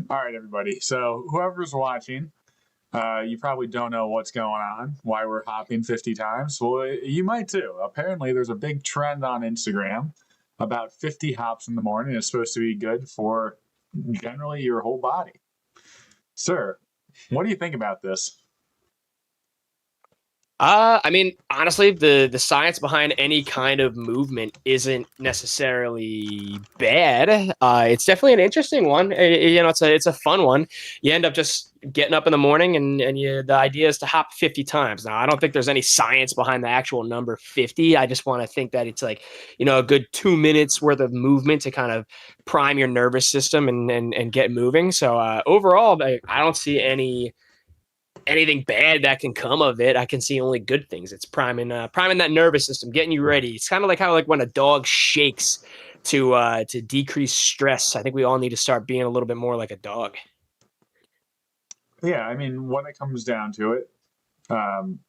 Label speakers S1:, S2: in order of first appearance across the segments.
S1: All right, everybody. So whoever's watching, you probably don't know what's going on, why we're hopping 50 times. Well, you might too. Apparently, there's a big trend on Instagram about 50 hops in the morning. It's supposed to be good for generally your whole body. Sir, what do you think about this?
S2: I mean, honestly, the science behind any kind of movement isn't necessarily bad. It's definitely an interesting one. It's a fun one. You end up just getting up in the morning, and the idea is to hop 50 times. Now, I don't think there's any science behind the actual number 50. I just want to think that it's like, a good 2 minutes worth of movement to kind of prime your nervous system and get moving. So overall, I don't see anything bad that can come of it. I can see only good things. It's priming that nervous system, getting you ready. It's kind of like how when a dog shakes to decrease stress. I think we all need to start being a little bit more like a dog.
S1: Yeah, I mean, when it comes down to it, um,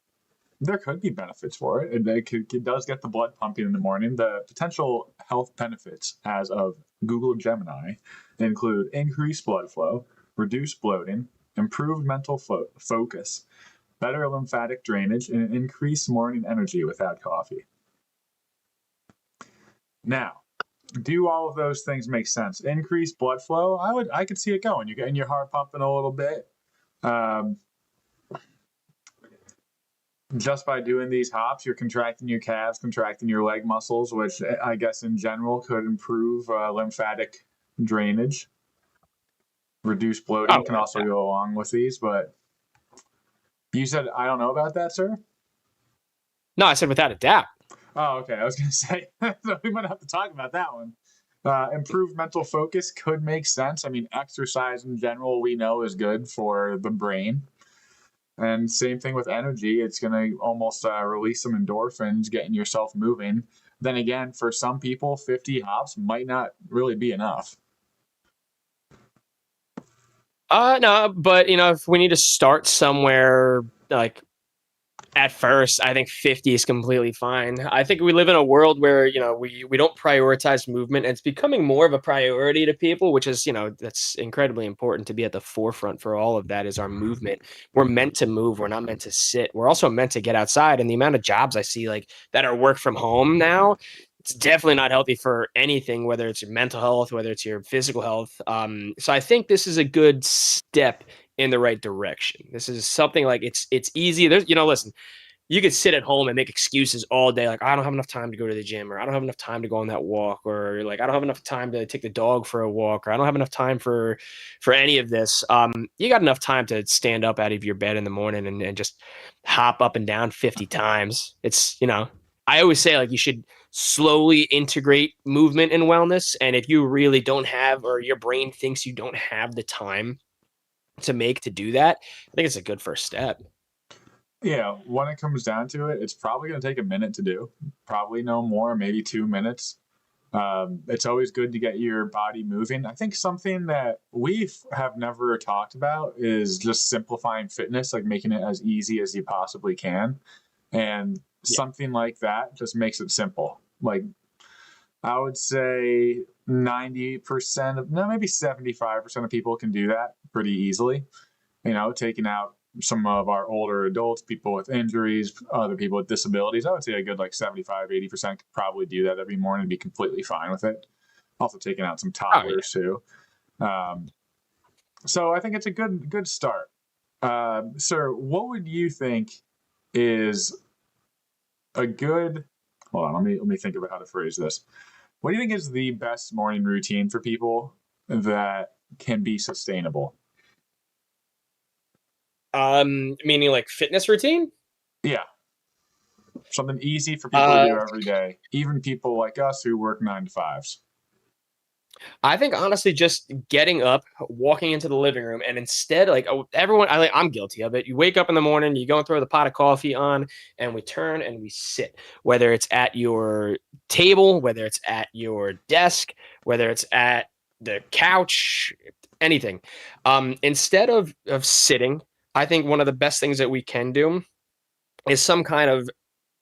S1: there could be benefits for it. It does get the blood pumping in the morning. The potential health benefits, as of Google Gemini, include increased blood flow, reduced bloating, improved mental focus, better lymphatic drainage, and increased morning energy without coffee. Now, do all of those things make sense? Increased blood flow, I could see it going. You're getting your heart pumping a little bit. Um, just by doing these hops, you're contracting your calves, contracting your leg muscles, which I guess in general could improve lymphatic drainage. Reduce bloating
S2: Oh,
S1: can also go along with these, but you said I don't know about that, sir?
S2: no, I said without a doubt.
S1: Oh, okay. I was going to say, so we might have to talk about that one. Improved mental focus could make sense. I mean, exercise in general, we know is good for the brain. And same thing with energy. It's going to almost release some endorphins, getting yourself moving. Then again, for some people, 50 hops might not really be enough.
S2: No, but if we need to start somewhere, like at first, I think 50 is completely fine. I think we live in a world where, we don't prioritize movement, and it's becoming more of a priority to people, which is, that's incredibly important. To be at the forefront for all of that is our movement. We're meant to move. We're not meant to sit. We're also meant to get outside. And the amount of jobs I see like that are work from home now, it's definitely not healthy for anything, whether it's your mental health, whether it's your physical health. So I think this is a good step in the right direction. This is something like it's easy. There's, listen, you could sit at home and make excuses all day, like I don't have enough time to go to the gym, or I don't have enough time to go on that walk, or like I don't have enough time to take the dog for a walk, or I don't have enough time for any of this. You got enough time to stand up out of your bed in the morning and just hop up and down 50 times. It's I always say like you should slowly integrate movement and wellness, and if you really don't have, or your brain thinks you don't have the time to do that, I think it's a good first step.
S1: Yeah, when it comes down to it, it's probably going to take a minute to do. Probably no more, maybe 2 minutes. It's always good to get your body moving. I think something that we have never talked about is just simplifying fitness, like making it as easy as you possibly can. And
S2: Yeah.
S1: something like that just makes it simple. Like I would say 90% of, no, maybe 75% of people can do that pretty easily. Taking out some of our older adults, people with injuries, other people with disabilities. I would say a good like 75, 80% could probably do that every morning and be completely fine with it. Also taking out some
S2: Oh yeah.
S1: toddlers too. Um, so I think it's a good start. Sir, what would you think is a good, hold on, let me think about how to phrase this. What do you think is the best morning routine for people that can be sustainable?
S2: Meaning like fitness routine?
S1: Yeah, something easy for people to
S2: Uh,
S1: do every day, even people like us who work 9 to 5s.
S2: I think honestly, just getting up, walking into the living room, and instead, like everyone, I'm guilty of it. You wake up in the morning, you go and throw the pot of coffee on, and we turn and we sit. Whether it's at your table, whether it's at your desk, whether it's at the couch, anything. Instead of sitting, I think one of the best things that we can do is some kind of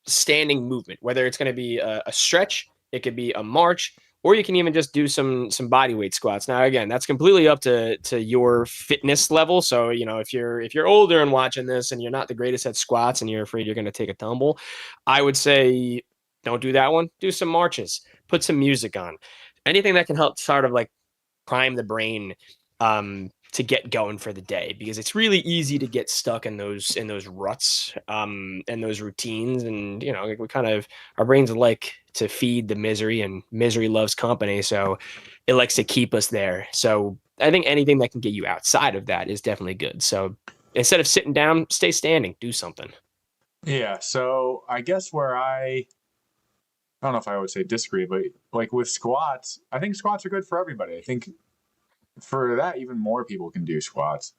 S2: standing movement, whether it's going to be a stretch, it could be a march, or you can even just do some body weight squats. Now, again, that's completely up to your fitness level. So, if you're older and watching this and you're not the greatest at squats and you're afraid you're going to take a tumble, I would say don't do that one. Do some marches, put some music on, anything that can help sort of like prime the brain to get going for the day, because it's really easy to get stuck in those ruts and those routines. And we kind of, our brains like to feed the misery, and misery loves company, so it likes to keep us there. So I think anything that can get you outside of that is definitely good. So instead of sitting down, stay standing, do something.
S1: Yeah. So I guess where I don't know if I would say disagree, but like with squats, I think squats are good for everybody. I think for that, even more people can do squats.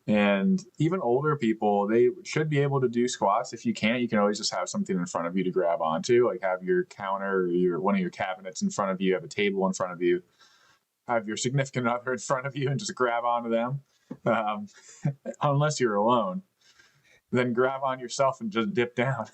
S1: And even older people, they should be able to do squats. If you can't, you can always just have something in front of you to grab onto, like have your counter or one of your cabinets in front of you, have a table in front of you, have your significant other in front of you, and just grab onto them. Um, unless you're alone, then grab on yourself and just dip down.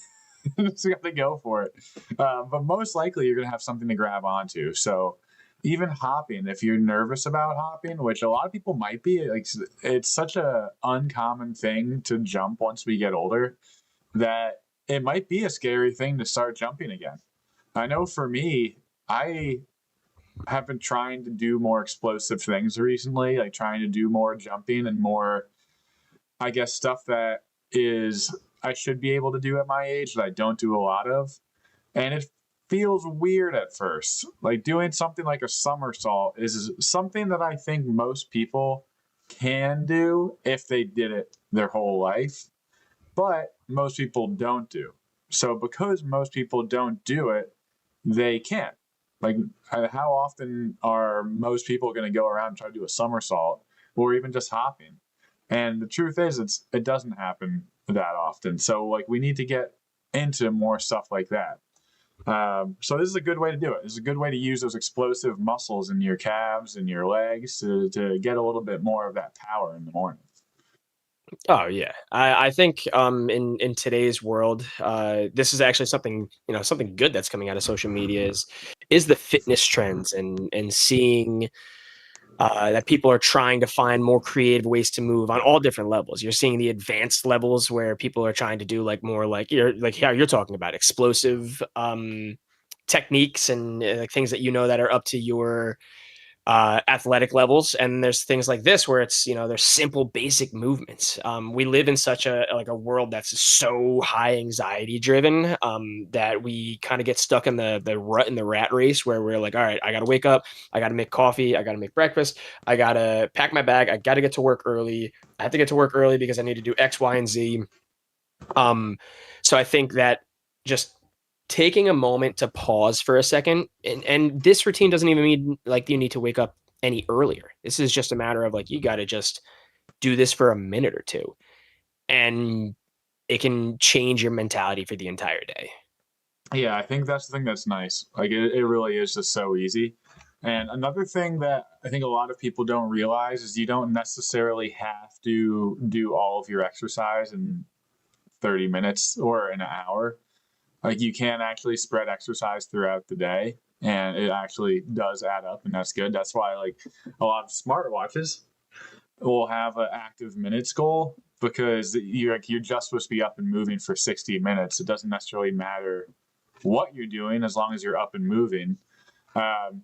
S1: Just got to go for it. But most likely, you're going to have something to grab onto. So even hopping, if you're nervous about hopping, which a lot of people might be, like it's such a uncommon thing to jump once we get older that it might be a scary thing to start jumping again. I know for me, I have been trying to do more explosive things recently, like trying to do more jumping and more, I guess, stuff that is I should be able to do at my age that I don't do a lot of. And it feels weird at first. Like doing something like a somersault is something that I think most people can do if they did it their whole life, but most people don't do. So because most people don't do it, they can't. Like, how often are most people going to go around and try to do a somersault or even just hopping? And the truth is, it doesn't happen that often. So like we need to get into more stuff like that. So this is a good way to do it. This is a good way to use those explosive muscles in your calves and your legs to get a little bit more of that power in the morning.
S2: Oh yeah, I think in today's world, this is actually something, something good that's coming out of social media is the fitness trends, and seeing that people are trying to find more creative ways to move on all different levels. You're seeing the advanced levels where people are trying to do like more like how you're talking about explosive techniques and like things that that are up to your athletic levels. And there's things like this where it's there's simple basic movements. We live in such a world that's so high anxiety driven, that we kind of get stuck in the rut, in the rat race, where we're like, all right, I gotta wake up, I gotta make coffee, I gotta make breakfast, I gotta pack my bag, I gotta get to work early, I have to get to work early because I need to do X, Y, and Z. um so I think that just taking a moment to pause for a second, and this routine doesn't even mean like you need to wake up any earlier. This is just a matter of like you got to just do this for a minute or two, and it can change your mentality for the entire day.
S1: Yeah, I think that's the thing that's nice. Like it really is just so easy. And another thing that I think a lot of people don't realize is you don't necessarily have to do all of your exercise in 30 minutes or an hour. Like you can actually spread exercise throughout the day, and it actually does add up, and that's good. That's why like a lot of smartwatches will have an active minutes goal, because you're just supposed to be up and moving for 60 minutes. It doesn't necessarily matter what you're doing as long as you're up and moving. Um,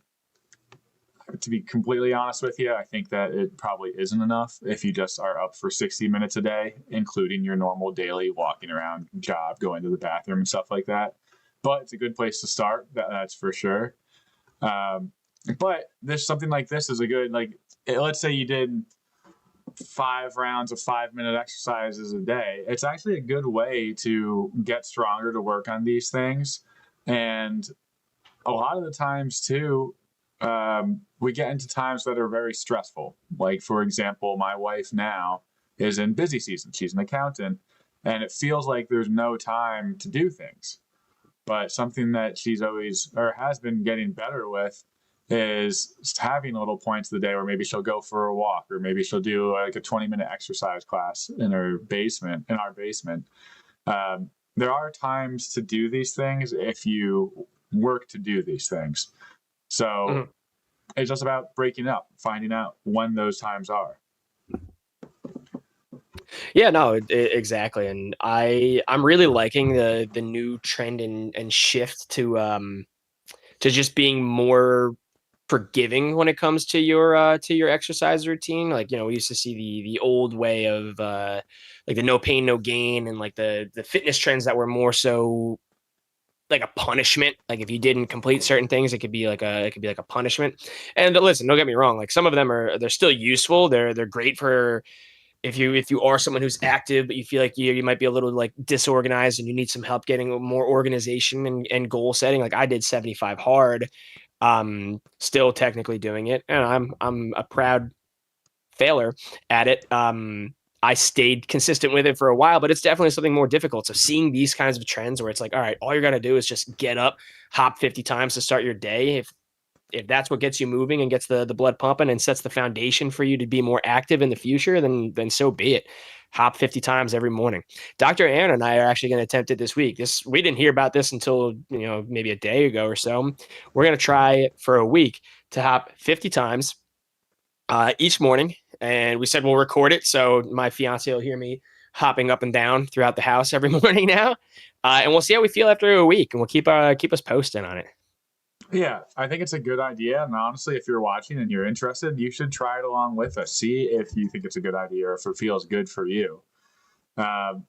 S1: to be completely honest with you, I think that it probably isn't enough if you just are up for 60 minutes a day, including your normal daily walking around, job, going to the bathroom, and stuff like that. But it's a good place to start. That's for sure. Um, but there's something like this is a good, like, let's say you did 5 rounds of 5-minute exercises a day. It's actually a good way to get stronger, to work on these things. And a lot of the times, too, we get into times that are very stressful. Like, for example, my wife now is in busy season. She's an accountant, and it feels like there's no time to do things. But something that she's always or has been getting better with is having little points of the day where maybe she'll go for a walk, or maybe she'll do like a 20-minute exercise class in our basement. There are times to do these things if you work to do these things. So
S2: Mhm.
S1: it's just about breaking up, finding out when those times are.
S2: Yeah, no, exactly. And I'm really liking the new trend and shift to just being more forgiving when it comes to your exercise routine. Like, we used to see the old way of like the no pain, no gain, and like the fitness trends that were more so like a punishment. Like if you didn't complete certain things, it could be like a punishment. And listen, don't get me wrong, like some of them they're still useful. They're great for if you are someone who's active, but you feel like you might be a little like disorganized and you need some help getting more organization and goal setting. Like I did 75 hard, still technically doing it, and I'm a proud failure at it. I stayed consistent with it for a while, but it's definitely something more difficult. So seeing these kinds of trends where it's like, all right, all you got to do is just get up, hop 50 times to start your day. If that's what gets you moving and gets the blood pumping and sets the foundation for you to be more active in the future, then so be it. Hop 50 times every morning. Dr. Aaron and I are actually going to attempt it this week. We didn't hear about this until maybe a day ago or so. We're going to try it for a week to hop 50 times each morning, and we said we'll record it so my fiance will hear me hopping up and down throughout the house every morning now, and we'll see how we feel after a week, and we'll keep us posting on it.
S1: Yeah, I think it's a good idea. And honestly, if you're watching and you're interested, you should try it along with us. See if you think it's a good idea or if it feels good for you. Um,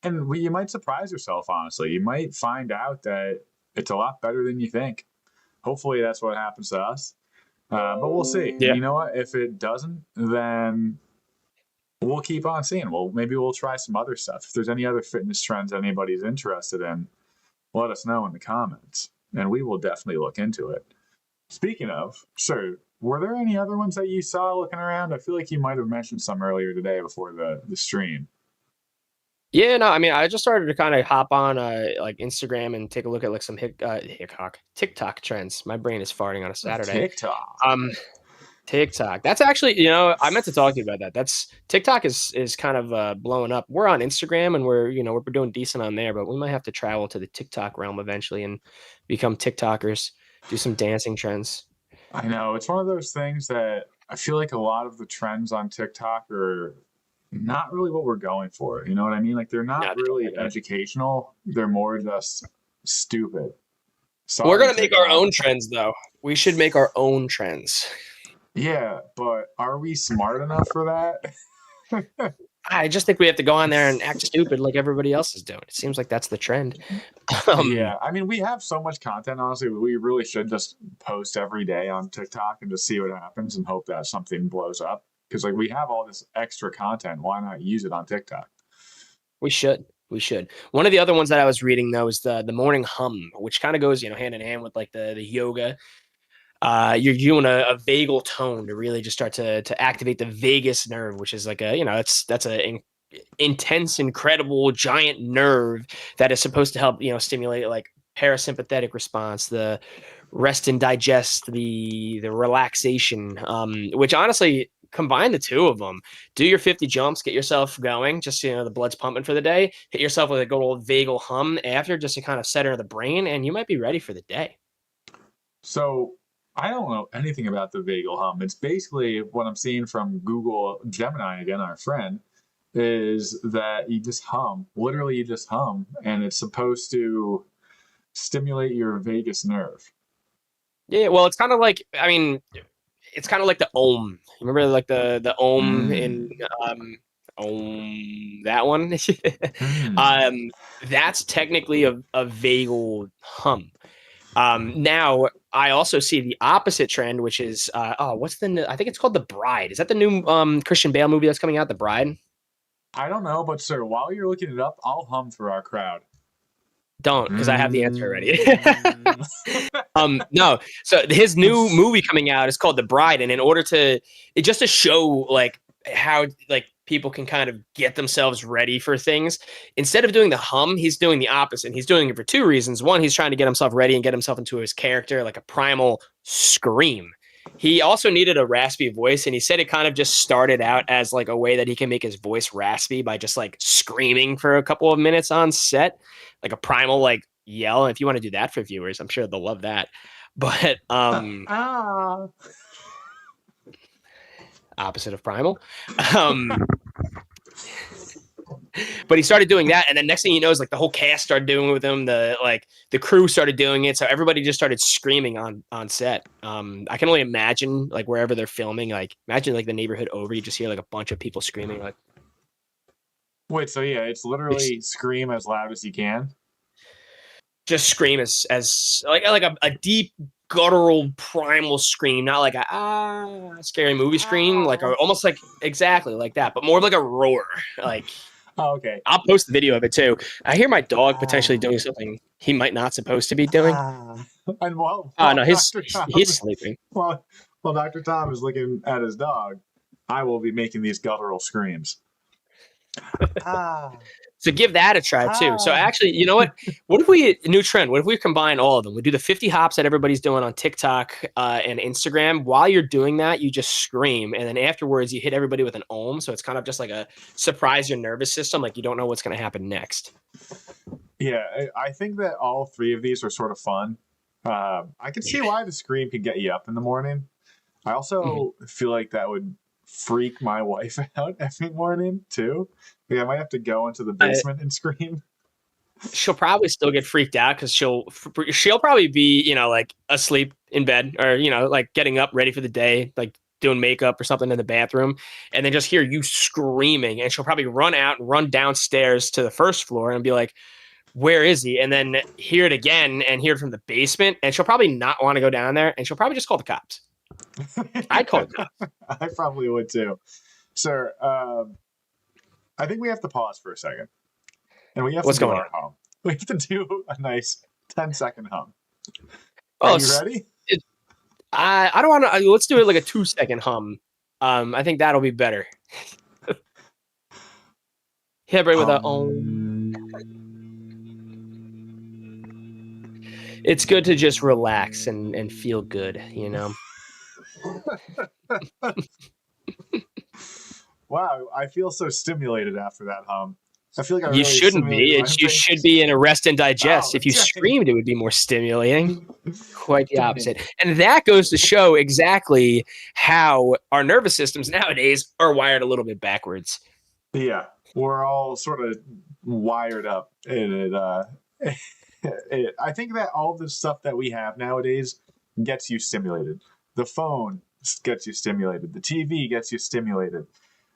S1: and you might surprise yourself, honestly. You might find out that it's a lot better than you think. Hopefully, that's what happens to us. But we'll see. And
S2: Yeah.
S1: you know what? If it doesn't, then we'll keep on seeing. Well, maybe we'll try some other stuff. If there's any other fitness trends anybody's interested in, let us know in the comments, and we will definitely look into it. Speaking of, sir, were there any other ones that you saw looking around? I feel like you might have mentioned some earlier today before the stream.
S2: Yeah, no, I mean, I just started to kind of hop on like Instagram and take a look at like some TikTok trends. My brain is farting on a Saturday.
S1: TikTok.
S2: Um, TikTok. That's actually, I meant to talk to you about that. That's TikTok is kind of blowing up. We're on Instagram and we're doing decent on there, but we might have to travel to the TikTok realm eventually and become TikTokers, do some dancing trends.
S1: I know. It's one of those things that I feel like a lot of the trends on TikTok are not really what we're going for. You know what I mean? Like they're
S2: No,
S1: not
S2: they don't.
S1: really educational. They're more just stupid.
S2: We're
S1: Sorry,
S2: gonna make our
S1: TikTok.
S2: own trends though. We should make our own trends.
S1: Yeah, but are we smart enough for that?
S2: I just think we have to go on there and act stupid like everybody else is doing. It seems like that's the trend. Um,
S1: Yeah, I mean, we have so much content, honestly, we really should just post every day on TikTok and just see what happens and hope that something blows up. Because, like, we have all this extra content. Why not use it on TikTok?
S2: we should. We should. One of the other ones that I was reading though is the morning hum, which kind of goes, hand in hand with like the yoga. You're doing a vagal tone to really just start to activate the vagus nerve, which is like that's a intense, incredible, giant nerve that is supposed to help stimulate like parasympathetic response, the rest and digest, the relaxation. Which honestly, combine the two of them. Do your 50 jumps, get yourself going, just the blood's pumping for the day. Hit yourself with a good old vagal hum after, just to kind of center the brain, and you might be ready for the day.
S1: So, I don't know anything about the vagal hum. It's basically what I'm seeing from Google Gemini, again, our friend, is that you just hum. Literally, you just hum, and it's supposed to stimulate your vagus nerve.
S2: Yeah, well, it's kind of like, I mean, it's kind of like the Om. You remember like the Om in
S1: Mm.
S2: Om, that one?
S1: Mm.
S2: um, that's technically a vagal hum. Now I also see the opposite trend, which is what's I think it's called The Bride. Is that the new Christian Bale movie that's coming out, The Bride?
S1: I don't know, but sir, while you're looking it up, I'll hum for our crowd.
S2: Don't, because I have the answer already.
S1: Mm.
S2: No. So his new movie coming out is called The Bride, and in order to just to show like how like people can kind of get themselves ready for things, instead of doing the hum, he's doing the opposite. He's doing it for two reasons. One, he's trying to get himself ready and get himself into his character, like a primal scream. He also needed a raspy voice, and he said it kind of just started out as like a way that he can make his voice raspy by just like screaming for a couple of minutes on set, like a primal like yell. And if you want to do that for viewers, I'm sure they'll love that. But
S1: Ah.
S2: opposite of primal. But he started doing that, and then next thing you know is like the whole cast started doing it with him. The crew started doing it, so everybody just started screaming on set. I can only imagine like wherever they're filming, like imagine like the neighborhood over, you just hear like a bunch of people screaming like.
S1: Wait, so yeah, it's literally scream as loud as you can.
S2: Just scream as like a deep guttural primal scream, not like a scary movie scream, like almost like exactly like that, but more like a roar. Like
S1: Oh, okay.
S2: I'll post the video of it too. I hear my dog potentially doing something he might not supposed to be doing.
S1: And while
S2: Oh no,
S1: Dr.
S2: he's sleeping.
S1: while Dr. Tom is looking at his dog, I will be making these guttural screams.
S2: So give that a try too. So actually, you know what? What if we new trend? What if we combine all of them? We do the 50 hops that everybody's doing on TikTok and Instagram. While you're doing that, you just scream, and then afterwards you hit everybody with an ohm. So it's kind of just like a surprise your nervous system, like you don't know what's going to happen next.
S1: Yeah, I think that all three of these are sort of fun. I can see why the scream could get you up in the morning. I also feel like that would freak my wife out every morning too. Like I might have to go into the basement and scream.
S2: She'll probably still get freaked out because she'll probably be, you know, like asleep in bed or, you know, like getting up ready for the day, like doing makeup or something in the bathroom, and then just hear you screaming, and she'll probably run out and run downstairs to the first floor and be like, where is he? And then hear it again and hear it from the basement, and she'll probably not want to go down there, and she'll probably just call the cops. I'd call the cops.
S1: I probably would too. Sir, I think we have to pause for a second. And we have to do our hum. We have to do a nice 10-second hum. Are you ready?
S2: I don't want to. Let's do it like a 2-second hum. I think that'll be better. Hit right with a It's good to just relax and feel good, you know.
S1: Wow, I feel so stimulated after that hum. I feel like
S2: you really shouldn't be. You should be in a rest and digest. If you screamed, it would be more stimulating. Quite the opposite. And that goes to show exactly how our nervous systems nowadays are wired a little bit backwards.
S1: Yeah, we're all sort of wired up, and I think that all the stuff that we have nowadays gets you stimulated. The phone gets you stimulated. The TV gets you stimulated.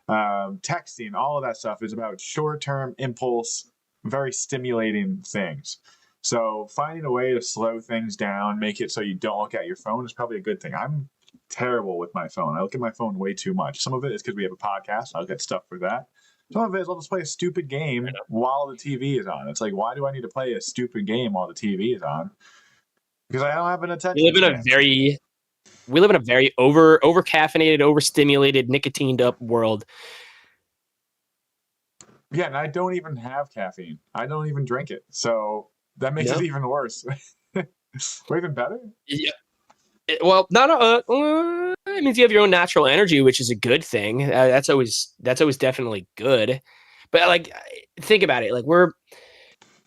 S1: Texting, all of that stuff is about short-term impulse, very stimulating things. So finding a way to slow things down, make it so you don't look at your phone is probably a good thing. I'm terrible with my phone. I look at my phone way too much. Some of it is because we have a podcast. I'll get stuff for that. Some of it is I'll just play a stupid game while the TV is on. It's like, why do I need to play a stupid game while the TV is on? Because I don't have an attention.
S2: We live in a very over caffeinated, overstimulated, nicotined up world.
S1: Yeah, and I don't even have caffeine. I don't even drink it. So that makes it even worse. Or even better?
S2: Yeah. Well, it means you have your own natural energy, which is a good thing. That's always definitely good. But like, think about it. Like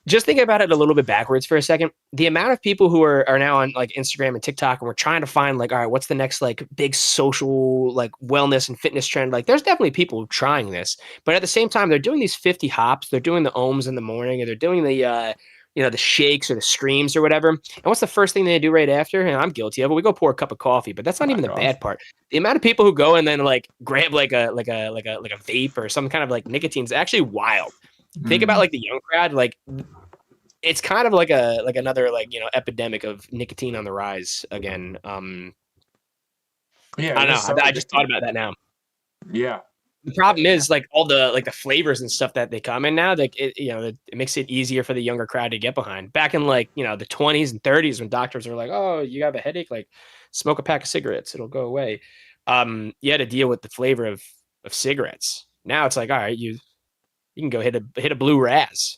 S2: just think about it a little bit backwards for a second. The amount of people who are now on like Instagram and TikTok, and we're trying to find like, all right, what's the next like big social like wellness and fitness trend? Like, there's definitely people trying this, but at the same time, they're doing these 50 hops, they're doing the ohms in the morning, or they're doing the the shakes or the screams or whatever. And what's the first thing they do right after? And I'm guilty of it. We go pour a cup of coffee, but that's not even the bad part. The amount of people who go and then like grab like a vape or some kind of like nicotine is actually wild. Think about like the young crowd, like it's kind of like another like epidemic of nicotine on the rise again. Yeah, I don't know. So I just thought about that now.
S1: Yeah.
S2: The problem is like all the like the flavors and stuff that they come in now, like it makes it easier for the younger crowd to get behind. Back in like the 20s and 30s when doctors are like, oh, you have a headache, like smoke a pack of cigarettes, it'll go away. You had to deal with the flavor of cigarettes. Now it's like, all right, you can go hit a blue Raz.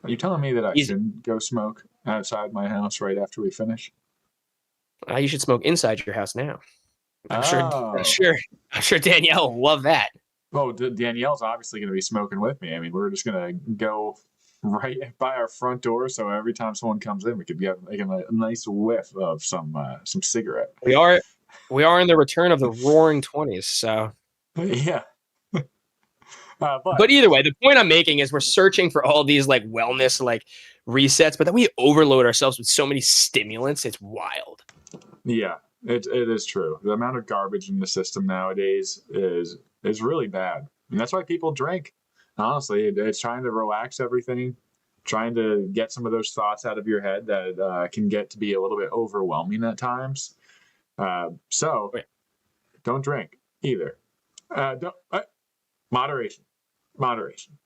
S1: Are you telling me that I shouldn't go smoke outside my house right after we finish?
S2: You should smoke inside your house now. I'm sure Danielle will love that.
S1: Oh, Danielle's obviously going to be smoking with me. I mean, we're just going to go right by our front door. So every time someone comes in, we could get like a nice whiff of some cigarette.
S2: We are in the return of the Roaring 20s. So,
S1: Yeah. But
S2: but either way, the point I'm making is we're searching for all these like wellness like resets, but then we overload ourselves with so many stimulants. It's wild.
S1: yeah, it is true. The amount of garbage in the system nowadays is really bad, and that's why people drink. Honestly, it's trying to relax everything, trying to get some of those thoughts out of your head that can get to be a little bit overwhelming at times. So
S2: Wait.
S1: don't drink either. Don't, moderation, moderation.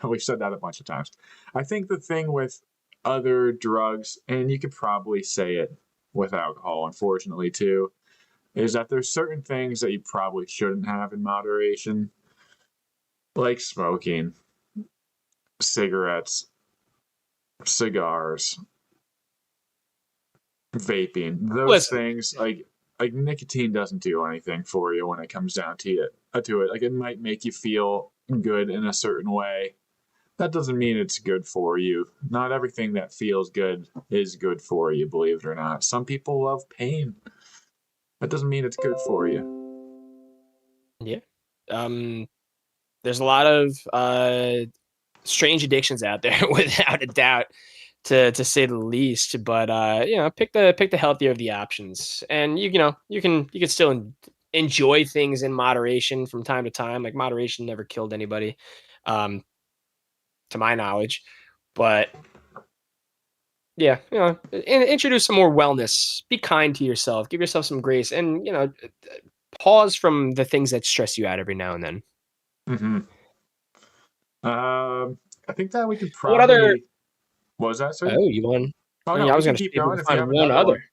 S1: We've said that a bunch of times. I think the thing with other drugs, and you could probably say it with alcohol, unfortunately, too, is that there's certain things that you probably shouldn't have in moderation, like smoking, cigarettes, cigars, vaping. Those
S2: Listen,
S1: things, like nicotine doesn't do anything for you when it comes down to it. Like it might make you feel good in a certain way. That doesn't mean it's good for you. Not everything that feels good is good for you, believe it or not. Some people love pain. That doesn't mean it's good for you.
S2: yeah. Um, there's a lot of strange addictions out there, without a doubt, to say the least. But pick the healthier of the options, and you can still enjoy things in moderation from time to time. Like moderation never killed anybody, um, to my knowledge. But yeah, introduce some more wellness. Be kind to yourself. Give yourself some grace, and pause from the things that stress you out every now and then.
S1: Hmm. I think that we could
S2: What other?
S1: probably. What was that, sir?
S2: Oh, you won.
S1: Oh
S2: Yeah,
S1: no,
S2: I
S1: we
S2: was
S1: can
S2: gonna see
S1: keep
S2: if we
S1: going
S2: can
S1: if you
S2: find
S1: have
S2: one
S1: another
S2: other.
S1: one.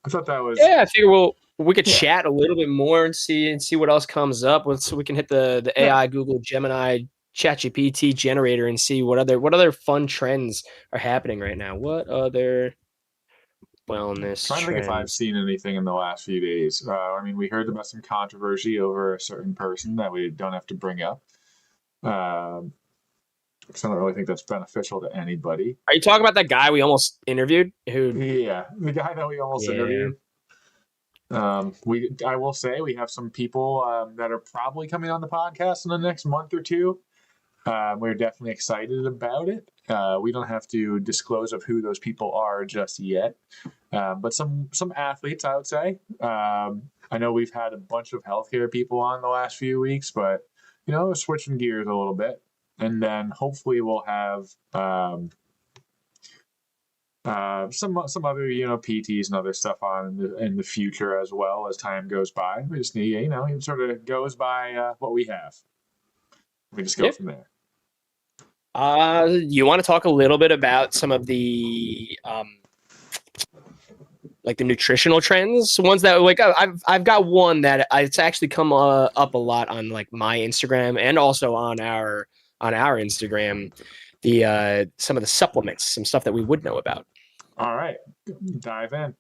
S1: I thought that was.
S2: Yeah, I figure we could
S1: Yeah,
S2: chat a little bit more and see what else comes up. So we can hit the
S1: yeah.
S2: AI, Google, Gemini, ChatGPT generator and see what other fun trends are happening right now. What other wellness
S1: Trying to think if I've
S2: trends?
S1: seen anything in the last few days. I mean, we heard about some controversy over a certain person that we don't have to bring up. Um, 'Cause I don't really think that's beneficial to anybody.
S2: Are you talking about that guy we almost interviewed? Who?
S1: Yeah, the guy that we almost
S2: Yeah.
S1: interviewed. I will say we have some people that are probably coming on the podcast in the next month or two. We're definitely excited about it. We don't have to disclose of who those people are just yet, but some athletes, I would say. I know we've had a bunch of healthcare people on the last few weeks, but switching gears a little bit, and then hopefully we'll have some other PTs and other stuff on in the future as well as time goes by. We just need it sort of goes by what we have. We just go
S2: Yeah.
S1: from there.
S2: You want to talk a little bit about some of the like the nutritional trends, ones that like I've got one that it's actually come up a lot on like my Instagram and also on our Instagram. The some of the supplements, some stuff that we would know about.
S1: All right, dive in.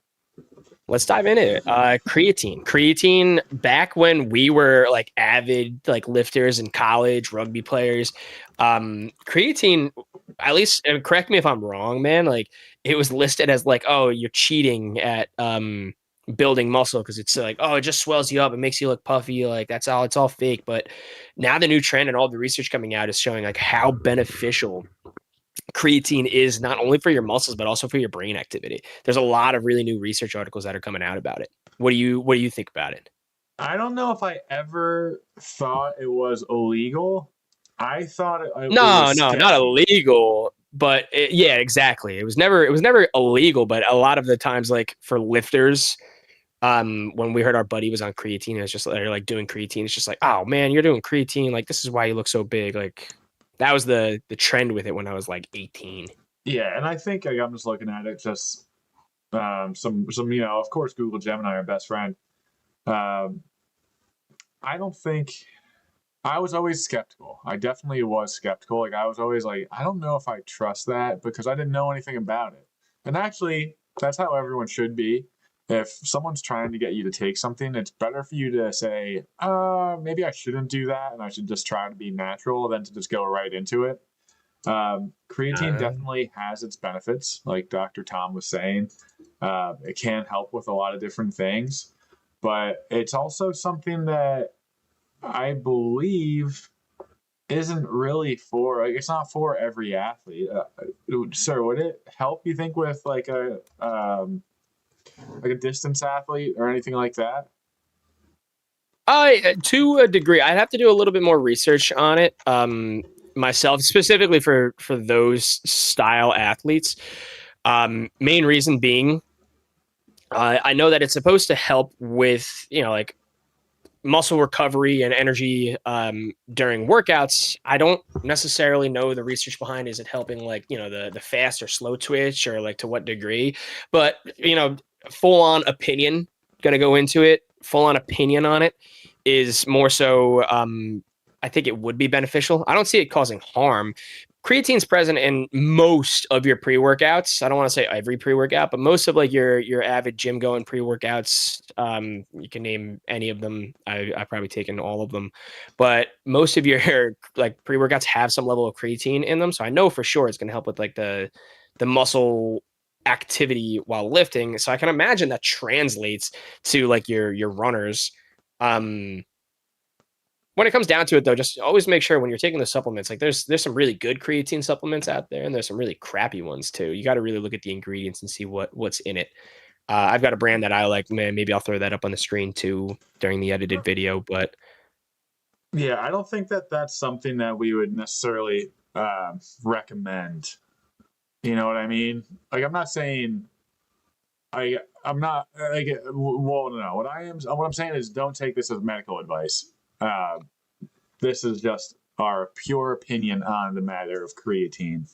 S2: Let's dive into it. Creatine. Back when we were like avid like lifters in college, rugby players, creatine. At least, and correct me if I'm wrong, man. Like it was listed as like, oh, you're cheating at building muscle because it's like, oh, it just swells you up, it makes you look puffy. Like that's all. It's all fake. But now the new trend and all the research coming out is showing like how beneficial creatine is not only for your muscles but also for your brain activity. There's a lot of really new research articles that are coming out about it. What do you think about it?
S1: I don't know if I ever thought it was illegal. I thought it
S2: No,
S1: was
S2: no, not
S1: sketchy.
S2: illegal, but yeah, exactly. It was never illegal, but a lot of the times like for lifters, when we heard our buddy was on creatine, it was just like doing creatine, it's just like, oh man, you're doing creatine, like this is why you look so big. Like that was the trend with it when I was like 18.
S1: Yeah, and I think I'm just looking at it. Just some of course, Google Gemini, our best friend. Um, I don't think I was always skeptical. I definitely was skeptical. Like I was always like, I don't know if I trust that because I didn't know anything about it. And actually, that's how everyone should be. If someone's trying to get you to take something, it's better for you to say, maybe I shouldn't do that and I should just try to be natural than to just go right into it. Creatine
S2: Uh,
S1: definitely has its benefits, like Dr. Tom was saying. It can help with a lot of different things, but it's also something that I believe isn't really for, like, it's not for every athlete. Sir, would it help, you think, with like a distance athlete or anything like that?
S2: to a degree, I'd have to do a little bit more research on it myself, specifically for those style athletes. Main reason being, I know that it's supposed to help with like muscle recovery and energy during workouts. I don't necessarily know the research behind is it helping like the fast or slow twitch or like to what degree, but full on opinion gonna go into it. Full on opinion on it is more so. I think it would be beneficial. I don't see it causing harm. Creatine's present in most of your pre-workouts. I don't want to say every pre-workout, but most of like your avid gym going pre-workouts. You can name any of them. I've probably taken all of them, but most of your like pre-workouts have some level of creatine in them. So I know for sure it's going to help with like the muscle activity while lifting. So I can imagine that translates to like your runners. Um, when it comes down to it, though, just always make sure when you're taking the supplements, like there's some really good creatine supplements out there, and there's some really crappy ones too. You got to really look at the ingredients and see what's in it. I've got a brand that I like. Man, maybe I'll throw that up on the screen too during the edited video. But
S1: Yeah, I don't think that that's something that we would necessarily recommend. You know what I mean? Like, I'm not saying I'm not like, well, no. What I'm saying is, don't take this as medical advice. Uh, this is just our pure opinion on the matter of creatine.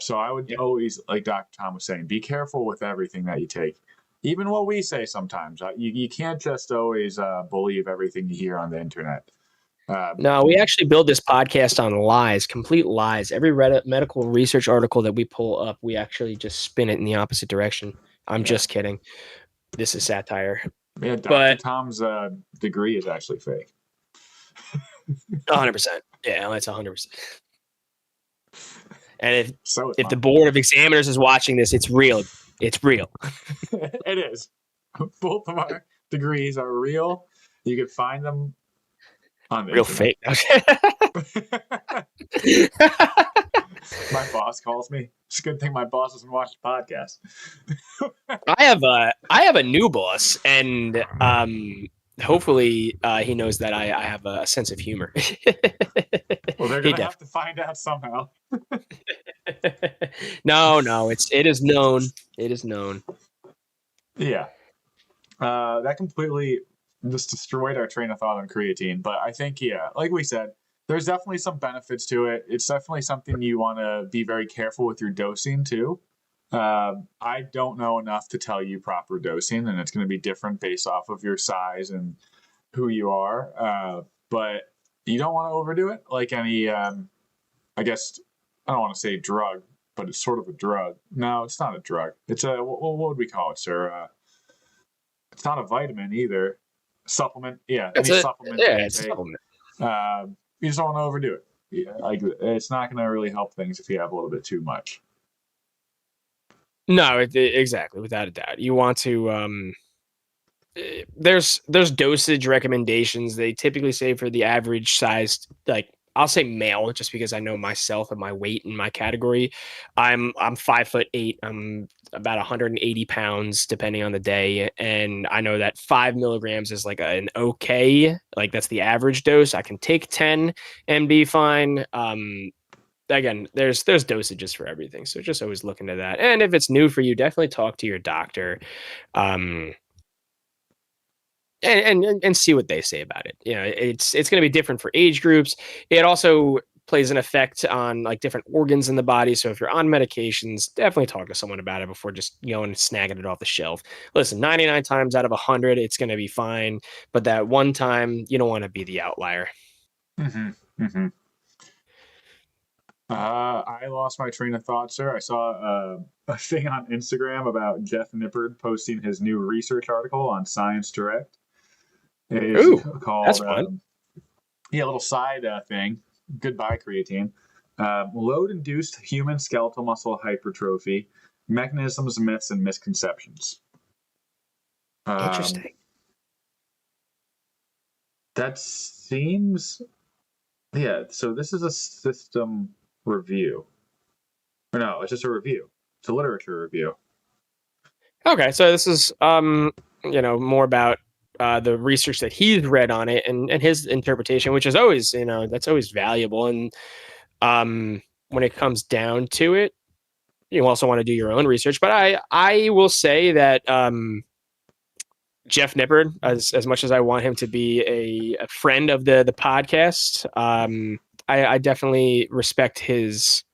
S1: So I would
S2: yeah,
S1: always, like Dr. Tom was saying, be careful with everything that you take. Even what we say sometimes, you can't just always believe everything you hear on the internet. Uh,
S2: no, we actually build this podcast on lies, complete lies. Every medical research article that we pull up, we actually just spin it in the opposite direction. I'm
S1: yeah,
S2: just kidding. This is satire,
S1: yeah. Dr.
S2: but
S1: Tom's degree is actually fake.
S2: 100%. Yeah, that's 100%. And
S1: So it's
S2: if the
S1: mine.
S2: board of examiners is watching this, it's real. It's real.
S1: It is. Both of our degrees are real. You can find them on the
S2: Real
S1: internet.
S2: fake.
S1: My boss calls me. It's a good thing my boss doesn't watch the podcast.
S2: I have a new boss, and hopefully he knows that I have a sense of humor.
S1: Well, they're
S2: He
S1: gonna have
S2: definitely.
S1: to find out somehow.
S2: No, it is known. It is known.
S1: Yeah. That completely just destroyed our train of thought on creatine. But I think, yeah, like we said, there's definitely some benefits to it. It's definitely something you want to be very careful with your dosing too. I don't know enough to tell you proper dosing, and it's going to be different based off of your size and who you are. But you don't want to overdo it. Like any, I guess, I don't want to say drug, but it's sort of a drug. No, it's not a drug. It's a, what would we call it, sir? It's not a vitamin either. Supplement, yeah,
S2: That's
S1: any
S2: it.
S1: supplement that
S2: Yeah,
S1: you
S2: it's a
S1: take.
S2: supplement.
S1: You just don't want to overdo it. Yeah, like, it's not going to really help things if you have a little bit too much.
S2: No, exactly, without a doubt. You want to there's dosage recommendations. They typically say for the average sized, like I'll say male, just because I know myself and my weight and my category. I'm 5'8". I'm about 180 pounds depending on the day, and I know that 5 milligrams is like an okay, like that's the average dose. I can take 10 and be fine. Again, there's dosages for everything, so just always look into that. And if it's new for you, definitely talk to your doctor. Um, and see what they say about it. It's going to be different for age groups. It also plays an effect on like different organs in the body. So if you're on medications, definitely talk to someone about it before just going and snagging it off the shelf. Listen, 99 times out of 100, it's going to be fine. But that one time, you don't want to be the outlier.
S1: Mm-hmm. Mm-hmm. I lost my train of thought, sir. I saw a thing on Instagram about Jeff Nippard posting his new research article on Science Direct. It is
S2: Ooh, that's
S1: called,
S2: fun.
S1: yeah, a little side thing. Goodbye, creatine. Load-induced human skeletal muscle hypertrophy, mechanisms, myths, and misconceptions.
S2: Interesting.
S1: That seems, yeah. So this is a system review. Or no, it's just a review. It's a literature review.
S2: Okay, so this is more about the research that he's read on it and his interpretation, which is always, that's always valuable. And when it comes down to it, you also want to do your own research. But I will say that Jeff Nippard, as much as I want him to be a friend of the podcast, I definitely respect his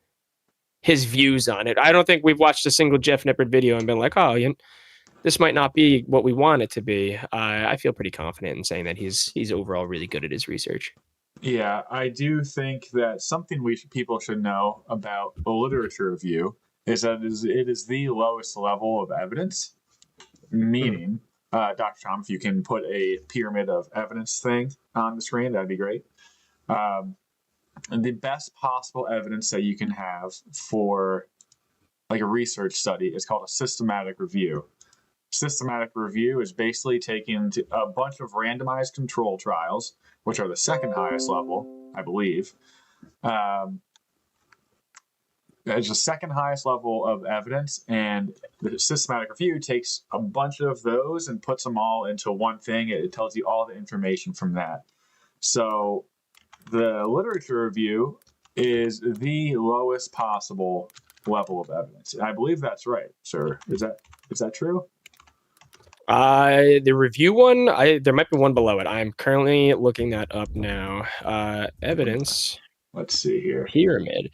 S2: views on it. I don't think we've watched a single Jeff Nippard video and been like, oh, this might not be what we want it to be. I feel pretty confident in saying that he's overall really good at his research.
S1: Yeah, I do think that something people should know about a literature review is that it is the lowest level of evidence, meaning, Dr. Tom, if you can put a pyramid of evidence thing on the screen, that'd be great. And the best possible evidence that you can have for like a research study is called a systematic review. Systematic review is basically taking a bunch of randomized control trials, which are the second highest level, I believe. It's the second highest level of evidence, and the systematic review takes a bunch of those and puts them all into one thing. It tells you all the information from that. So the literature review is the lowest possible level of evidence. I believe that's right, sir. Is that true?
S2: The review one, there might be one below it. I'm currently looking that up now. Evidence.
S1: Let's see here.
S2: Pyramid.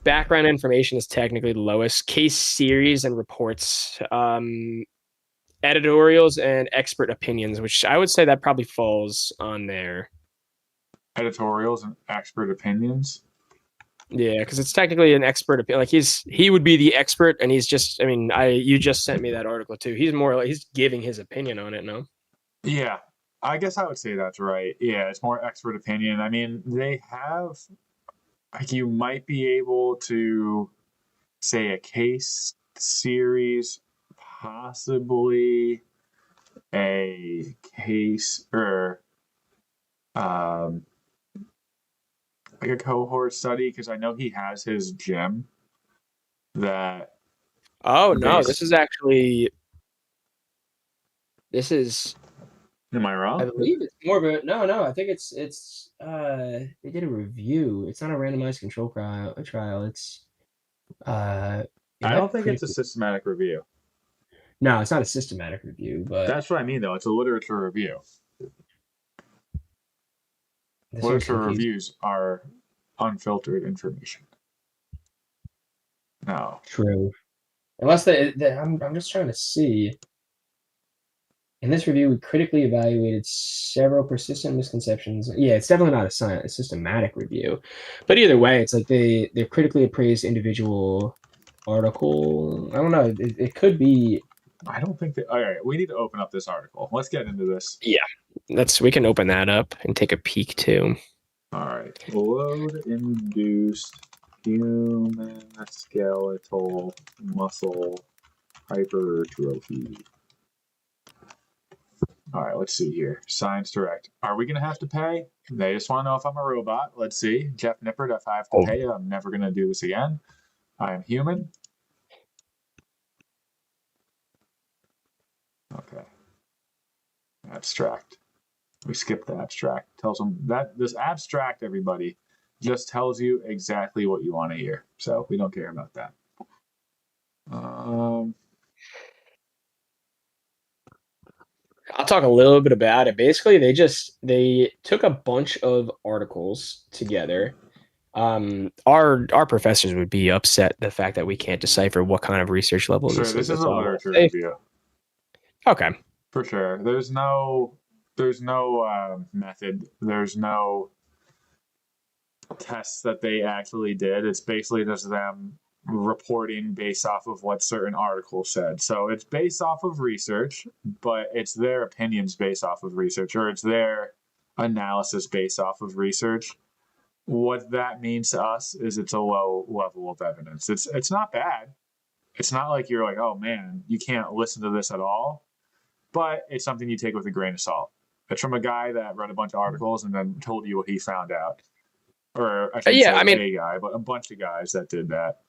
S2: Background information is technically the lowest. Case series and reports. Editorials and expert opinions, which I would say that probably falls on there.
S1: Editorials and expert opinions.
S2: Yeah, because it's technically an expert opinion. Like he would be the expert, and he's just. I mean, you just sent me that article too. He's more like he's giving his opinion on it. No.
S1: Yeah, I guess I would say that's right. Yeah, it's more expert opinion. I mean, they have. Like, you might be able to say a case series, possibly a case or like a cohort study, because I know he has his gym that.
S2: Oh no, this is.
S1: Am I wrong?
S2: I believe it's more of a no. I think it's they did a review. It's not a randomized control trial. It's
S1: I don't think it's a systematic review.
S2: No, it's not a systematic review, but
S1: that's what I mean though. It's a literature review. Literature reviews are unfiltered information. No.
S2: True. Unless I'm just trying to see. In this review, we critically evaluated several persistent misconceptions. Yeah, it's definitely not a systematic review. But either way, it's like they critically appraised individual article. I don't know. It could be.
S1: I don't think that. All right, we need to open up this article. Let's get into this.
S2: Yeah, we can open that up and take a peek too.
S1: All right, load-induced human skeletal muscle hypertrophy. All right, let's see here. Science Direct. Are we going to have to pay? They just want to know if I'm a robot. Let's see. Jeff Nippard, if I have to pay you, I'm never going to do this again. I am human. Okay. Abstract. We skipped the abstract. Tells them that this abstract, everybody, just tells you exactly what you want to hear. So we don't care about that.
S2: I'll talk a little bit about it. Basically, they took a bunch of articles together. Our professors would be upset the fact that we can't decipher what kind of research level this is.
S1: This is a literature review.
S2: Okay.
S1: For sure. There's no method. There's no tests that they actually did. It's basically just them reporting based off of what certain articles said. So it's based off of research, but it's their opinions based off of research, or it's their analysis based off of research. what that means to us is it's a low level of evidence. It's not bad. It's not like you're like, oh man, you can't listen to this at all. But it's something you take with a grain of salt. It's from a guy that read a bunch of articles and then told you what he found out. Or I shouldn't
S2: Yeah,
S1: say
S2: I mean,
S1: a guy, but a bunch of guys that did that.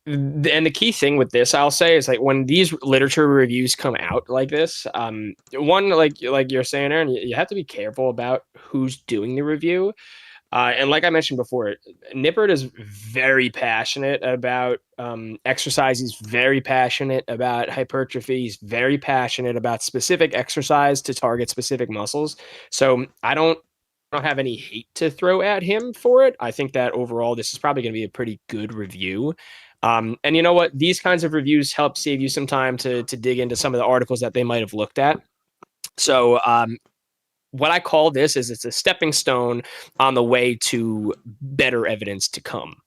S2: and the key thing with this, I'll say, is like when these literature reviews come out like this, one, like you're saying, Aaron, you have to be careful about who's doing the review. And like I mentioned before, Nippard is very passionate about exercise. He's very passionate about hypertrophy. He's very passionate about specific exercise to target specific muscles. So I don't have any hate to throw at him for it. I think that overall, this is probably going to be a pretty good review. And you know what? These kinds of reviews help save you some time to dig into some of the articles that they might have looked at. So what I call this is it's a stepping stone on the way to better evidence to come.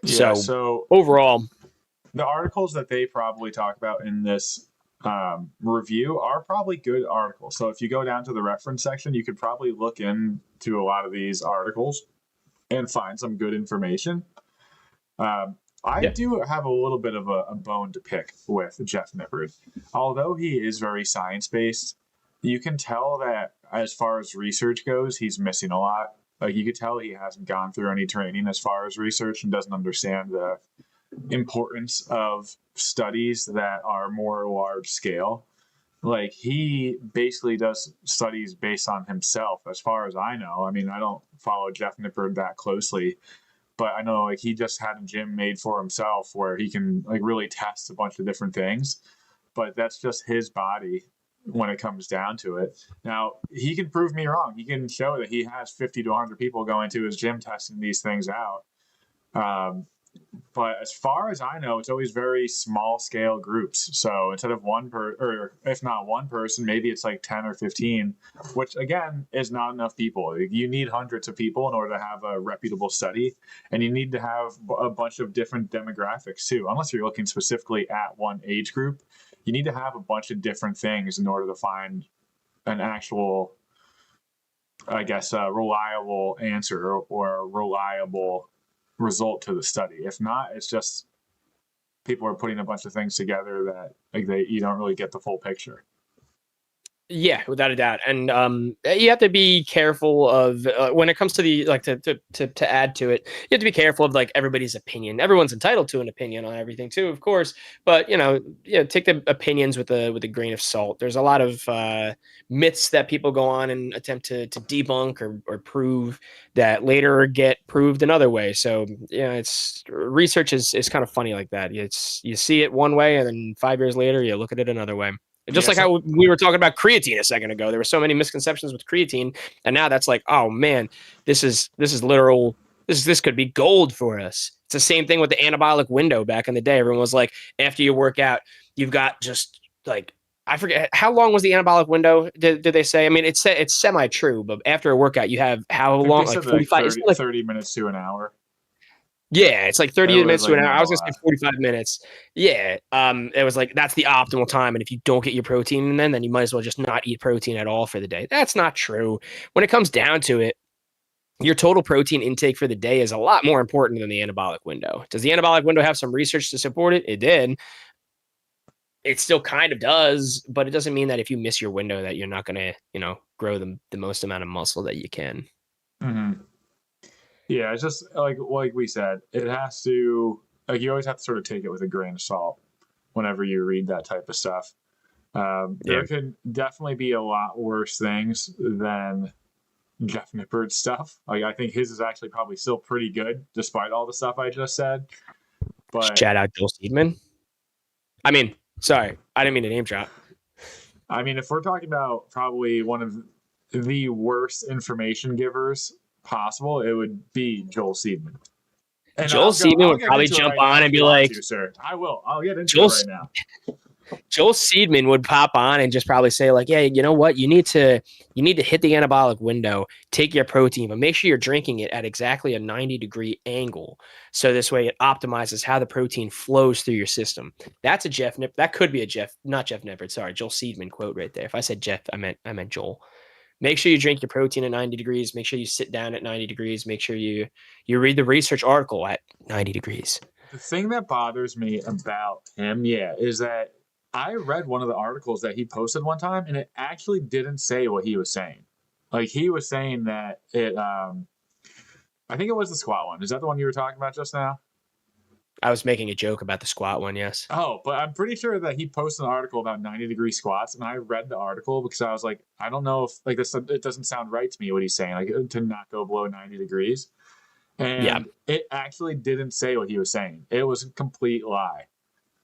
S1: Yeah,
S2: So
S1: so
S2: overall,
S1: the articles that they probably talk about in this review are probably good articles. So if you go down to the reference section, you could probably look into a lot of these articles and find some good information. I
S2: yeah,
S1: do have a little bit of a bone to pick with Jeff Nippard. Although he is very science based, you can tell that as far as research goes, he's missing a lot. Like you could tell he hasn't gone through any training as far as research and doesn't understand the importance of studies that are more large scale. Like he basically does studies based on himself, as far as I know. I mean, I don't follow Jeff Nippard that closely, but I know like he just had a gym made for himself where he can like really test a bunch of different things. But that's just his body when it comes down to it. Now he can prove me wrong. He can show that he has 50 to 100 people going to his gym testing these things out. Um, but as far as I know, it's always very small scale groups. So instead of or if not one person, maybe it's like 10 or 15, which again is not enough people. You need hundreds of people in order to have a reputable study. And you need to have a bunch of different demographics too, unless you're looking specifically at one age group. You need to have a bunch of different things in order to find an actual, I guess, reliable answer or a reliable result to the study. If not, it's just people are putting a bunch of things together that like you don't really get the full picture.
S2: yeah, without a doubt. And you have to be careful of when it comes to the like to add to it. You have to be careful of like everybody's opinion. Everyone's entitled to an opinion on everything too, of course. But take the opinions with a grain of salt. There's a lot of myths that people go on and attempt to debunk or prove that later get proved another way. So it's research is kind of funny like that. It's you see it one way and then 5 years later you look at it another way. Just
S1: Yeah,
S2: like how we were talking about creatine a second ago, there were so many misconceptions with creatine, and now that's like, oh man, this is literal. This could be gold for us. It's the same thing with the anabolic window back in the day. Everyone was like, after you work out, you've got just like I forget how long was the anabolic window. Did they say? I mean, it's semi true, but after a workout, you have how
S1: I think
S2: long?
S1: they
S2: Like
S1: said like
S2: 45.
S1: 30 minutes to an hour.
S2: Yeah, it's like
S1: It
S2: 30
S1: was
S2: minutes to
S1: like
S2: an hour. I
S1: not a
S2: was gonna say
S1: lot.
S2: 45 minutes. Yeah. It was like that's the optimal time. And if you don't get your protein in then you might as well just not eat protein at all for the day. That's not true. When it comes down to it, your total protein intake for the day is a lot more important than the anabolic window. Does the anabolic window have some research to support it? It did. It still kind of does, but it doesn't mean that if you miss your window that you're not gonna, grow the most amount of muscle that you can.
S1: Mm-hmm. Yeah, it's just like we said, it has to like you always have to sort of take it with a grain of salt whenever you read that type of stuff.
S2: Yeah.
S1: There could definitely be a lot worse things than Jeff Nippard's stuff. Like I think his is actually probably still pretty good despite all the stuff I just said. But
S2: Shout out Joel Seedman. I mean, sorry, I didn't mean to name drop.
S1: I mean, if we're talking about probably one of the worst information givers possible, it would be Joel Seedman. And
S2: Joel Seedman
S1: I'll
S2: would
S1: get
S2: probably
S1: into it
S2: jump
S1: right
S2: on
S1: now
S2: and
S1: if
S2: be
S1: you want
S2: like,
S1: to, sir. I will. I'll get into it
S2: Joel
S1: right now.
S2: Joel Seedman would pop on and just probably say like, yeah, you know what? You need to hit the anabolic window, take your protein, but make sure you're drinking it at exactly a 90-degree angle. So this way it optimizes how the protein flows through your system. That's a that could be a not Jeff Nippard, sorry, Joel Seedman quote right there. If I said Jeff, I meant Joel. Make sure you drink your protein at 90 degrees. Make sure you sit down at 90 degrees. Make sure you read the research article at 90 degrees.
S1: The thing that bothers me about him, is that I read one of the articles that he posted one time, and it actually didn't say what he was saying. Like, he was saying that I think it was the squat one. Is that the one you were talking about just now?
S2: I was making a joke about the squat one, yes.
S1: Oh, but I'm pretty sure that he posted an article about 90-degree squats, and I read the article because I was like, I don't know if like this, it doesn't sound right to me what he's saying, like to not go below 90 degrees. And it actually didn't say what he was saying. It was a complete lie.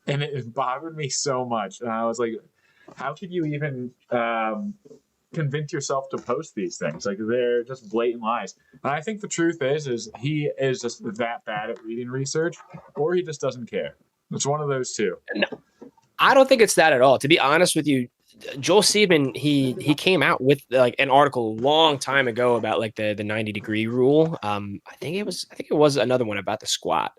S1: And it bothered me so much. And I was like, how could you even convince yourself to post these things? Like, they're just blatant lies. And I think the truth is he is just that bad at reading research, or he just doesn't care. It's one of those two.
S2: No, I don't think it's that at all. To be honest with you, Joel Seedman, he came out with like an article a long time ago about like the 90-degree rule. I think it was another one about the squat.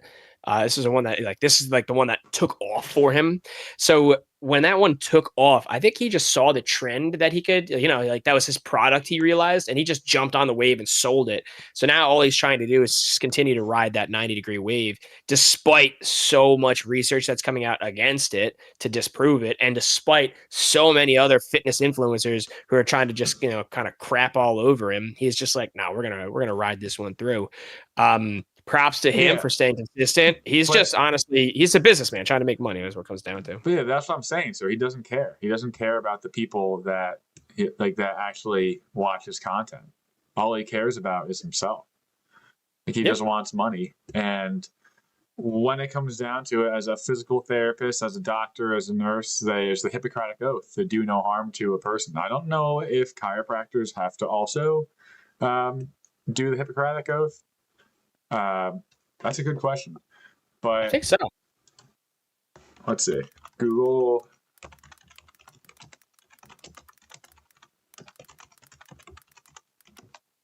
S2: This is the one that this is like the one that took off for him. So when that one took off, I think he just saw the trend that he could, like that was his product, he realized, and he just jumped on the wave and sold it. So now all he's trying to do is just continue to ride that 90-degree wave, despite so much research that's coming out against it to disprove it. And despite so many other fitness influencers who are trying to just, kind of crap all over him. He's just like, no, we're going to ride this one through. Props to him for staying consistent. He's just honestly, he's a businessman trying to make money. Is what it comes down to.
S1: But yeah, that's what I'm saying. So he doesn't care. He doesn't care about the people that that actually watch his content. All he cares about is himself. Like, he just wants money. And when it comes down to it, as a physical therapist, as a doctor, as a nurse, there's the Hippocratic Oath to do no harm to a person. I don't know if chiropractors have to also do the Hippocratic Oath. That's a good question, but
S2: I think so.
S1: Let's see. Google.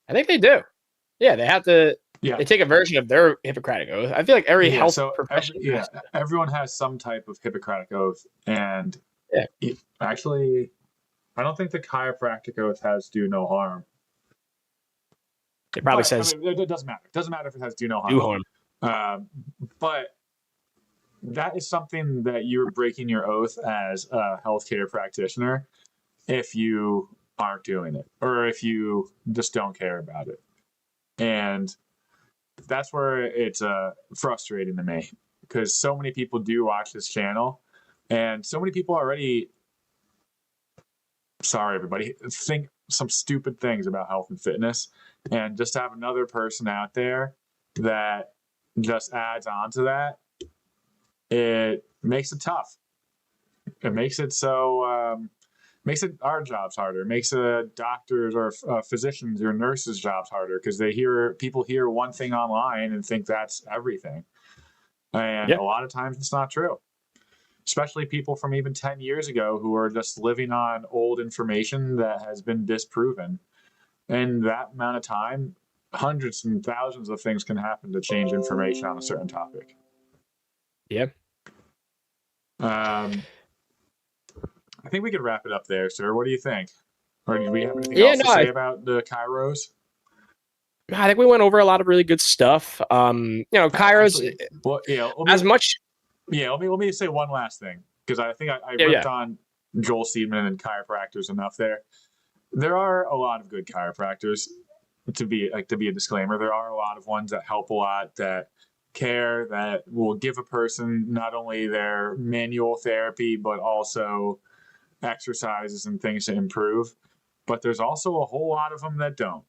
S2: I think they do. Yeah, they have to. Yeah, they take a version of their Hippocratic Oath. I feel like every health professional.
S1: Everyone has some type of Hippocratic Oath, and actually, I don't think the chiropractic oath has "do no harm."
S2: It probably says
S1: it doesn't matter. It doesn't matter if it has "do no harm." But that is something that you're breaking your oath as a healthcare practitioner if you aren't doing it, or if you just don't care about it. And that's where it's frustrating to me, because so many people do watch this channel, and so many people already, sorry everybody, think some stupid things about health and fitness, and just to have another person out there that just adds on to that, it makes it tough. It makes it so makes it our jobs harder. It makes doctors or physicians or nurses' jobs harder, because people hear one thing online and think that's everything, and a lot of times it's not true. Especially people from even 10 years ago who are just living on old information that has been disproven. And that amount of time, hundreds and thousands of things can happen to change information on a certain topic.
S2: Yep.
S1: I think we could wrap it up there, sir. What do you think? Or do we have anything else to say about the Kairos?
S2: I think we went over a lot of really good stuff. Kairos, as much.
S1: Yeah, let me say one last thing, because I think I ripped on Joel Seedman and chiropractors enough there. There are a lot of good chiropractors, to be a disclaimer. There are a lot of ones that help a lot, that care, that will give a person not only their manual therapy, but also exercises and things to improve. But there's also a whole lot of them that don't.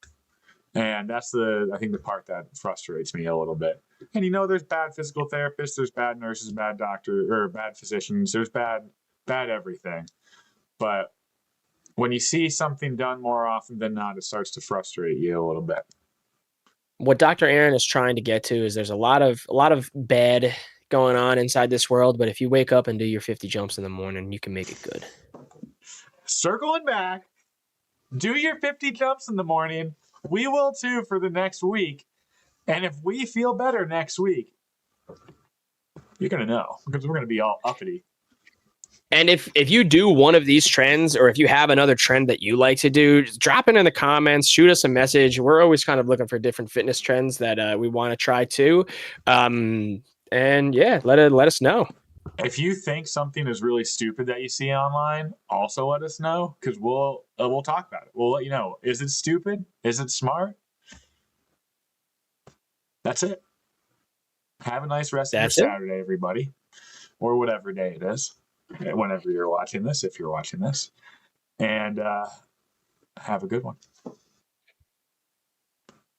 S1: And that's I think the part that frustrates me a little bit. And there's bad physical therapists, there's bad nurses, bad doctors, or bad physicians, there's bad everything. But when you see something done more often than not, it starts to frustrate you a little bit.
S2: What Dr. Aaron is trying to get to is there's a lot of bad going on inside this world, but if you wake up and do your 50 jumps in the morning, you can make it good.
S1: Circling back, do your 50 jumps in the morning. We will too for the next week. And if we feel better next week, you're going to know, because we're going to be all uppity.
S2: And if you do one of these trends, or if you have another trend that you like to do, just drop it in the comments, shoot us a message. We're always kind of looking for different fitness trends that we want to try too. And yeah, let us know.
S1: If you think something is really stupid that you see online, also let us know, because we'll talk about it. We'll let you know. Is it stupid? Is it smart? That's it. Have a nice rest of your
S2: That's it.
S1: Saturday, everybody, or whatever day it is, whenever you're watching this, if you're watching this, and have a good one.